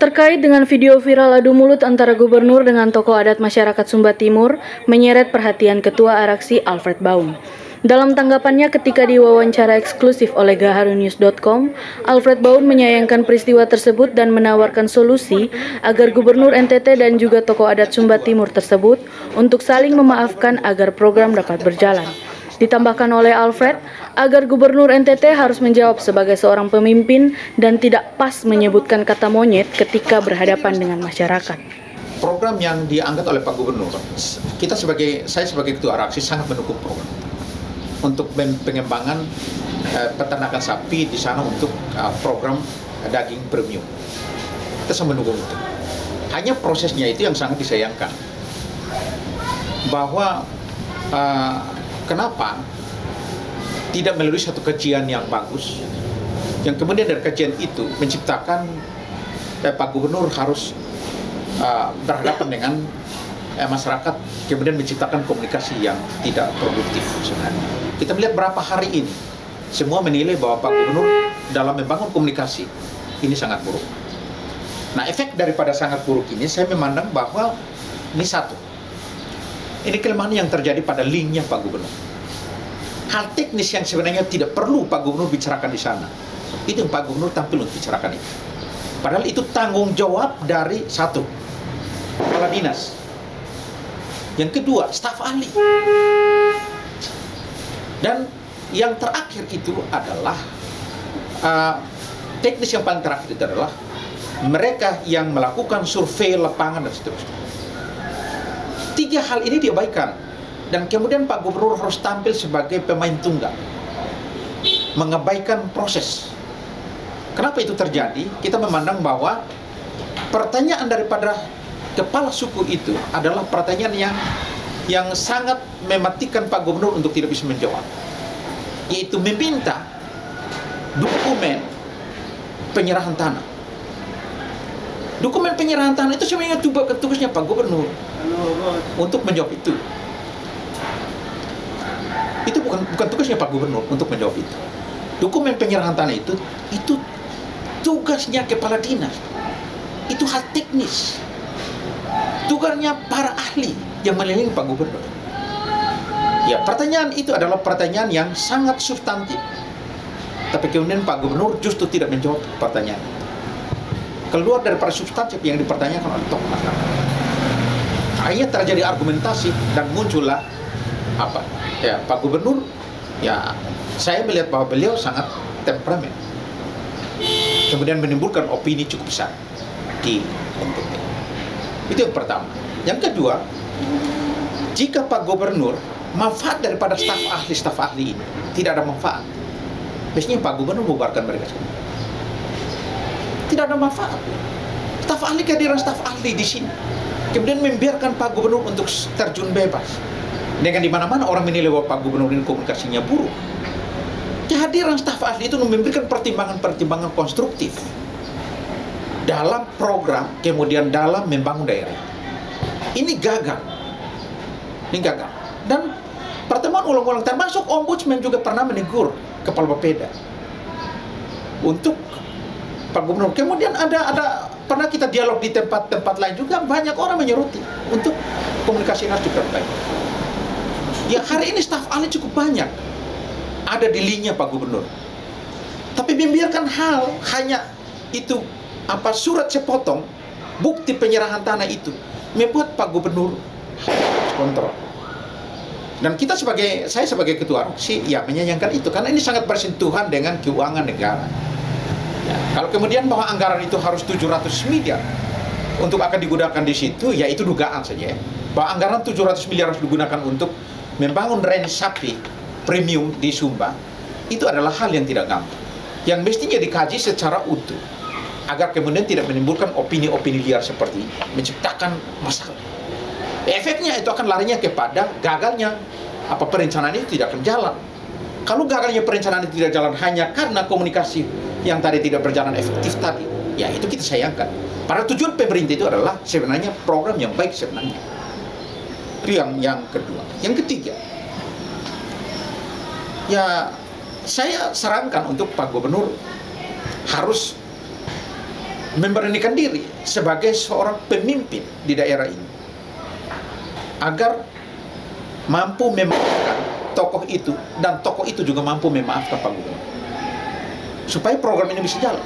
Terkait dengan video viral adu mulut antara gubernur dengan tokoh adat masyarakat Sumba Timur, menyeret perhatian Ketua Araksi Alfred Baum. Dalam tanggapannya ketika diwawancara eksklusif oleh gaharunews.com, Alfred Baum menyayangkan peristiwa tersebut dan menawarkan solusi agar Gubernur NTT dan juga tokoh adat Sumba Timur tersebut untuk saling memaafkan agar program dapat berjalan. Ditambahkan oleh Alfred, agar Gubernur NTT harus menjawab sebagai seorang pemimpin dan tidak pas menyebutkan kata monyet ketika berhadapan dengan masyarakat. Program yang diangkat oleh Pak Gubernur, saya sebagai Ketua Araksi sangat mendukung program untuk pengembangan peternakan sapi di sana untuk program daging premium. Kita sangat mendukung itu. Hanya prosesnya itu yang sangat disayangkan. Bahwa kenapa tidak melalui satu kajian yang bagus, yang kemudian dari kajian itu menciptakan Pak Gubernur harus berhadapan dengan masyarakat, kemudian menciptakan komunikasi yang tidak produktif sebenarnya. Kita melihat berapa hari ini, semua menilai bahwa Pak Gubernur dalam membangun komunikasi ini sangat buruk. Nah, efek daripada sangat buruk ini, saya memandang bahwa ini satu. Ini kelemahan yang terjadi pada linknya Pak Gubernur. Hal teknis yang sebenarnya tidak perlu Pak Gubernur bicarakan di sana, itu yang Pak Gubernur tampil untuk bicarakan itu. Padahal itu tanggung jawab dari satu, kepala dinas. Yang kedua, staf ahli. Dan yang terakhir itu adalah teknis yang paling terakhir itu adalah mereka yang melakukan survei lapangan dan seterusnya. Tiga hal ini diabaikan, dan kemudian Pak Gubernur harus tampil sebagai pemain tunggal, mengabaikan proses. Kenapa itu terjadi? Kita memandang bahwa pertanyaan daripada kepala suku itu adalah pertanyaan yang sangat mematikan Pak Gubernur untuk tidak bisa menjawab, yaitu meminta dokumen penyerahan tanah. Dokumen penyerahan tanah itu sebenarnya tugasnya Pak Gubernur untuk menjawab itu. Itu bukan tugasnya Pak Gubernur untuk menjawab itu. Dokumen penyerahan tanah itu tugasnya kepala dinas. Itu hal teknis. Tugasnya para ahli yang mengelilingi Pak Gubernur. Ya, pertanyaan itu adalah pertanyaan yang sangat substantif. Tapi kemudian Pak Gubernur justru tidak menjawab pertanyaan. Keluar daripada substantif yang dipertanyakan oleh tokoh masyarakat. Akhirnya terjadi argumentasi dan muncullah Pak Gubernur. Ya, saya melihat bahwa beliau sangat temperamen, kemudian menimbulkan opini cukup besar di NTT. Itu yang pertama. Yang kedua, jika Pak Gubernur manfaat daripada staf ahli ini tidak ada manfaat, biasanya Pak Gubernur bubarkan mereka semua. Tidak ada manfaat. Kehadiran staf ahli di sini, kemudian membiarkan Pak Gubernur untuk terjun bebas. Dengan di mana-mana orang menilai bahwa Pak Gubernur ini komunikasinya buruk. Kehadiran staf ahli itu memberikan pertimbangan-pertimbangan konstruktif dalam program, kemudian dalam membangun daerah. Ini gagal. Dan pertemuan ulang-ulang, termasuk Ombudsman juga pernah menegur Kepala Bapeda untuk Pak Gubernur. Kemudian ada pernah kita dialog di tempat-tempat lain juga, banyak orang menyeruti untuk komunikasi harus diperbaiki. Ya, hari ini staf ahli cukup banyak ada di linknya Pak Gubernur. Tapi membiarkan hal hanya itu surat sepotong bukti penyerahan tanah itu membuat Pak Gubernur kontrol. Dan saya sebagai ketua Araksi ya menyayangkan itu, karena ini sangat bersentuhan dengan keuangan negara. Ya, kalau kemudian bahwa anggaran itu harus 700 miliar untuk akan digunakan di situ, ya itu dugaan saja ya. Bahwa anggaran 700 miliar harus digunakan untuk membangun range sapi premium di Sumba, itu adalah hal yang tidak gampang, yang mestinya dikaji secara utuh agar kemudian tidak menimbulkan opini-opini liar seperti ini, menciptakan masalah. Efeknya itu akan larinya kepada gagalnya perencanaan itu tidak akan jalan. Kalau gagalnya perencanaan itu tidak jalan hanya karena komunikasi yang tadi tidak berjalan efektif tadi, ya itu kita sayangkan. Padahal tujuan pemerintah itu adalah sebenarnya program yang baik sebenarnya. Itu yang kedua. Yang ketiga, ya saya sarankan untuk Pak Gubernur harus memberanikan diri sebagai seorang pemimpin di daerah ini agar mampu memaafkan tokoh itu, dan tokoh itu juga mampu memaafkan Pak Gubernur, supaya program ini bisa jalan.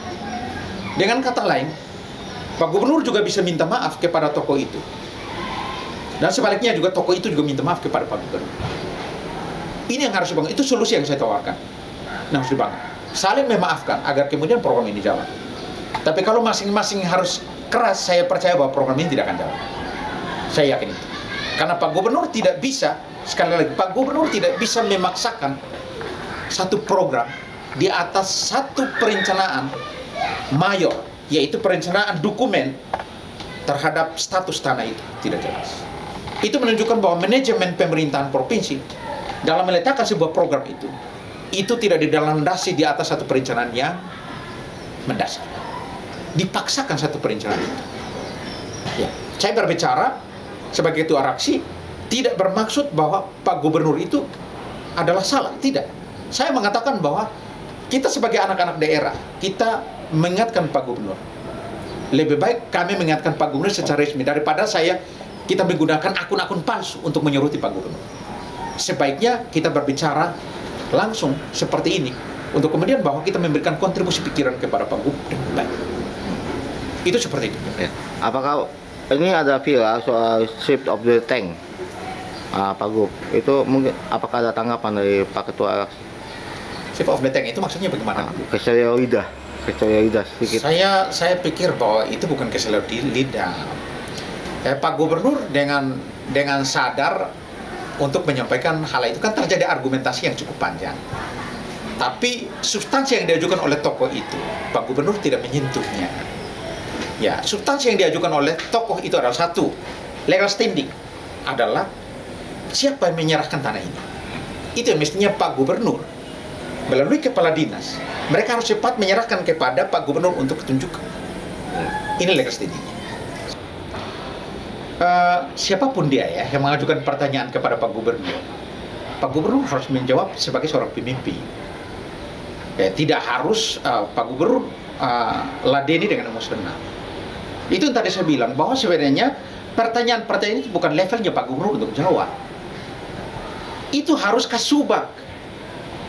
Dengan kata lain, Pak Gubernur juga bisa minta maaf kepada tokoh itu, dan sebaliknya juga tokoh itu juga minta maaf kepada Pak Gubernur. Ini yang harus dibangun, itu solusi yang saya tawarkan. Nah, harus dibangun, saling memaafkan agar kemudian program ini jalan. Tapi kalau masing-masing harus keras, saya percaya bahwa program ini tidak akan jalan. Saya yakin itu. Karena Pak Gubernur tidak bisa, sekali lagi, Pak Gubernur tidak bisa memaksakan satu program di atas satu perencanaan mayor, yaitu perencanaan dokumen terhadap status tanah itu tidak jelas. Itu menunjukkan bahwa manajemen pemerintahan provinsi dalam meletakkan sebuah program itu tidak dilandasi di atas satu perencanaan yang mendasar. Dipaksakan satu perencanaan itu. Ya, saya berbicara sebagai ketua araksi tidak bermaksud bahwa Pak Gubernur itu adalah salah, tidak. Saya mengatakan bahwa kita sebagai anak-anak daerah, kita mengingatkan Pak Gubernur. Lebih baik kami mengingatkan Pak Gubernur secara resmi daripada kita menggunakan akun-akun palsu untuk menyeruti Pak Gubernur. Sebaiknya kita berbicara langsung seperti ini, untuk kemudian bahwa kita memberikan kontribusi pikiran kepada Pak Gubernur dengan baik. Itu seperti itu. Ya. Apakah ini ada viral soal shift of the tank, Pak Gub? Itu mungkin apakah ada tanggapan dari Pak Ketua Araksi? Shift of the tank itu maksudnya bagaimana? Keselio lidah sedikit. Saya pikir bahwa itu bukan keselio lidah. Pak Gubernur dengan sadar untuk menyampaikan hal itu, kan terjadi argumentasi yang cukup panjang. Tapi substansi yang diajukan oleh tokoh itu, Pak Gubernur tidak menyentuhnya. Ya, substansi yang diajukan oleh tokoh itu adalah satu, legal standing adalah siapa yang menyerahkan tanah ini. Itu yang mestinya Pak Gubernur melalui kepala dinas, mereka harus cepat menyerahkan kepada Pak Gubernur untuk ketunjukan. Ini legal standingnya. Siapapun dia ya yang mengajukan pertanyaan kepada Pak Gubernur harus menjawab sebagai seorang pemimpin. Ya, tidak harus Pak Gubernur ladeni dengan emosional. Itu yang tadi saya bilang bahwa sebenarnya pertanyaan-pertanyaan itu bukan levelnya Pak Gubernur untuk jawab. Itu harus Kasubag,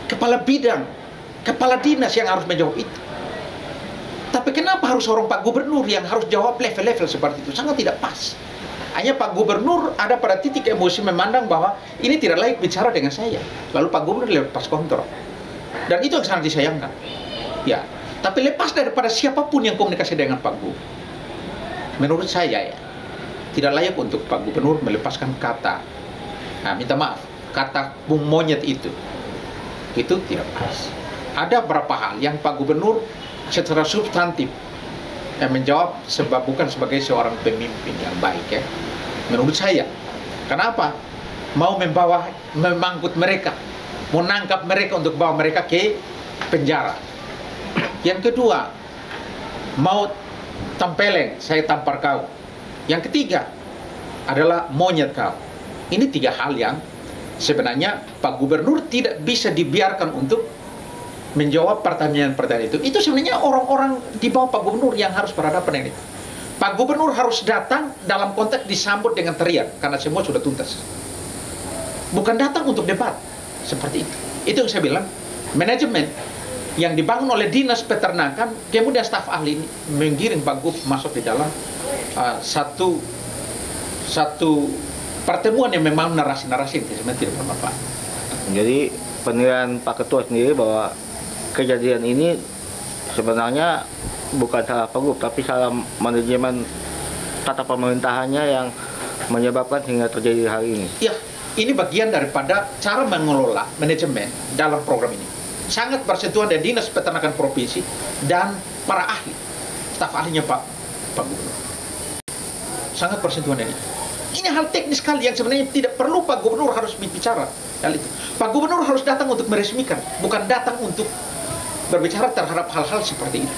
kepala bidang, kepala dinas yang harus menjawab itu. Tapi kenapa harus seorang Pak Gubernur yang harus jawab level-level seperti itu? Sangat tidak pas. Hanya Pak Gubernur ada pada titik emosi memandang bahwa ini tidak layak bicara dengan saya. Lalu Pak Gubernur lepas kontrol. Dan itu yang sangat disayangkan. Ya, tapi lepas daripada siapapun yang komunikasi dengan Pak Gubernur, menurut saya ya, tidak layak untuk Pak Gubernur melepaskan kata, minta maaf, kata bung monyet itu tidak pas. Ada beberapa hal yang Pak Gubernur secara substantif yang menjawab bukan sebagai seorang pemimpin yang baik ya, menurut saya. Kenapa? Mau memangkut mereka, mau nangkap mereka untuk bawa mereka ke penjara. Yang kedua, mau tampeleng, saya tampar kau. Yang ketiga adalah monyet kau. Ini tiga hal yang sebenarnya Pak Gubernur tidak bisa dibiarkan untuk menjawab pertanyaan-pertanyaan itu. Itu sebenarnya orang-orang di bawah Pak Gubernur yang harus berhadapan dengan itu. Pak Gubernur harus datang dalam konteks disambut dengan teriak karena semua sudah tuntas. Bukan datang untuk debat seperti itu. Itu yang saya bilang, manajemen yang dibangun oleh dinas peternakan, kemudian staf ahli ini menggiring Pak Gub masuk di dalam satu pertemuan yang memang narasi-narasi yang sebenarnya tidak bermanfaat. Jadi penilaian Pak Ketua sendiri bahwa kejadian ini sebenarnya bukan salah Pak Gub, tapi salah manajemen tata pemerintahannya yang menyebabkan hingga terjadi hal ini. Ya, ini bagian daripada cara mengelola manajemen dalam program ini. Sangat bersentuhan dengan Dinas Peternakan Provinsi dan para ahli, staf ahlinya Pak Gubernur. Sangat bersentuhan dengan itu. Ini hal teknis sekali yang sebenarnya tidak perlu Pak Gubernur harus bicara hal itu. Pak Gubernur harus datang untuk meresmikan, bukan datang untuk berbicara terhadap hal-hal seperti itu.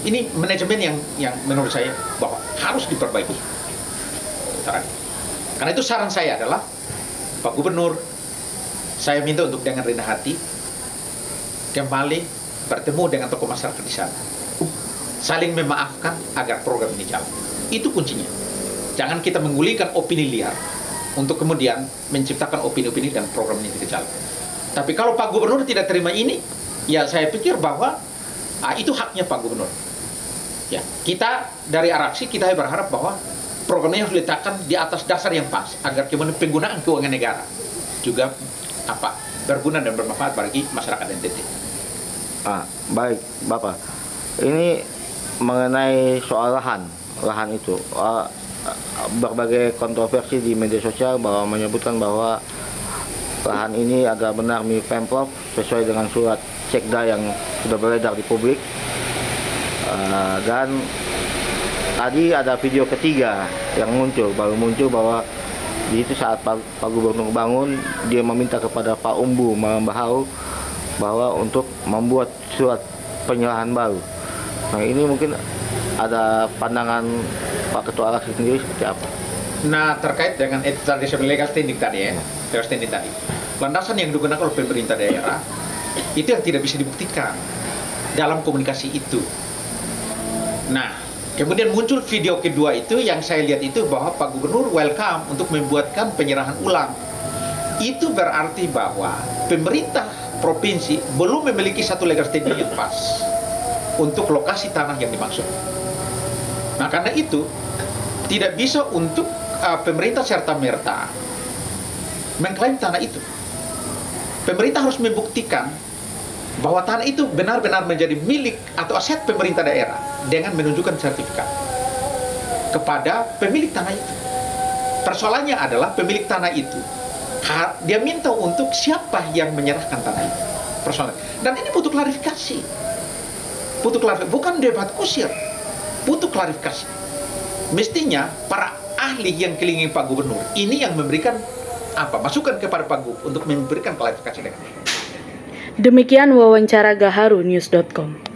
Ini manajemen yang menurut saya bahwa harus diperbaiki. Karena itu saran saya adalah Pak Gubernur, saya minta untuk dengan rendah hati kembali bertemu dengan tokoh masyarakat di sana. saling memaafkan agar program ini jalan. Itu kuncinya. Jangan kita menggulingkan opini liar untuk kemudian menciptakan opini-opini dan program ini tidak jalan. Tapi kalau Pak Gubernur tidak terima ini, ya saya pikir bahwa itu haknya Pak Gubernur. Ya, kita dari Araksi kita berharap bahwa programnya harus diletakkan di atas dasar yang pas agar kemudian penggunaan keuangan negara juga berguna dan bermanfaat bagi masyarakat NTT. Baik, Bapak. Ini mengenai soal lahan itu, berbagai kontroversi di media sosial bahwa menyebutkan bahwa lahan ini agak benar milik Pemprov sesuai dengan surat Sekda yang sudah beredar di publik. Dan tadi ada video ketiga yang baru muncul bahwa di itu saat Pak Gubernur bangun, dia meminta kepada Pak Umbu Malambahau bahwa untuk membuat surat penyerahan baru. Nah, ini mungkin ada pandangan Pak Ketua Araksi sendiri seperti apa? Nah, terkait dengan itu tadi legal standing tadi legal standing tadi. Landasan yang digunakan oleh pemerintah daerah itu yang tidak bisa dibuktikan dalam komunikasi itu. Nah, kemudian muncul video kedua itu yang saya lihat itu bahwa Pak Gubernur welcome untuk membuatkan penyerahan ulang. Itu berarti bahwa pemerintah provinsi belum memiliki satu legal standing yang pas untuk lokasi tanah yang dimaksud. Nah, karena itu tidak bisa untuk pemerintah serta-merta mengklaim tanah itu. Pemerintah harus membuktikan bahwa tanah itu benar-benar menjadi milik atau aset pemerintah daerah dengan menunjukkan sertifikat kepada pemilik tanah itu. Persoalannya adalah pemilik tanah itu dia minta untuk siapa yang menyerahkan tanah itu. Persoalannya. Dan ini butuh klarifikasi. Bukan debat kusir. Butuh klarifikasi. Mestinya para ahli yang keliling Pak Gubernur ini yang memberikan masukan kepada Pak Gub untuk memberikan klarifikasi dengan. Demikian wawancara gaharunews.com.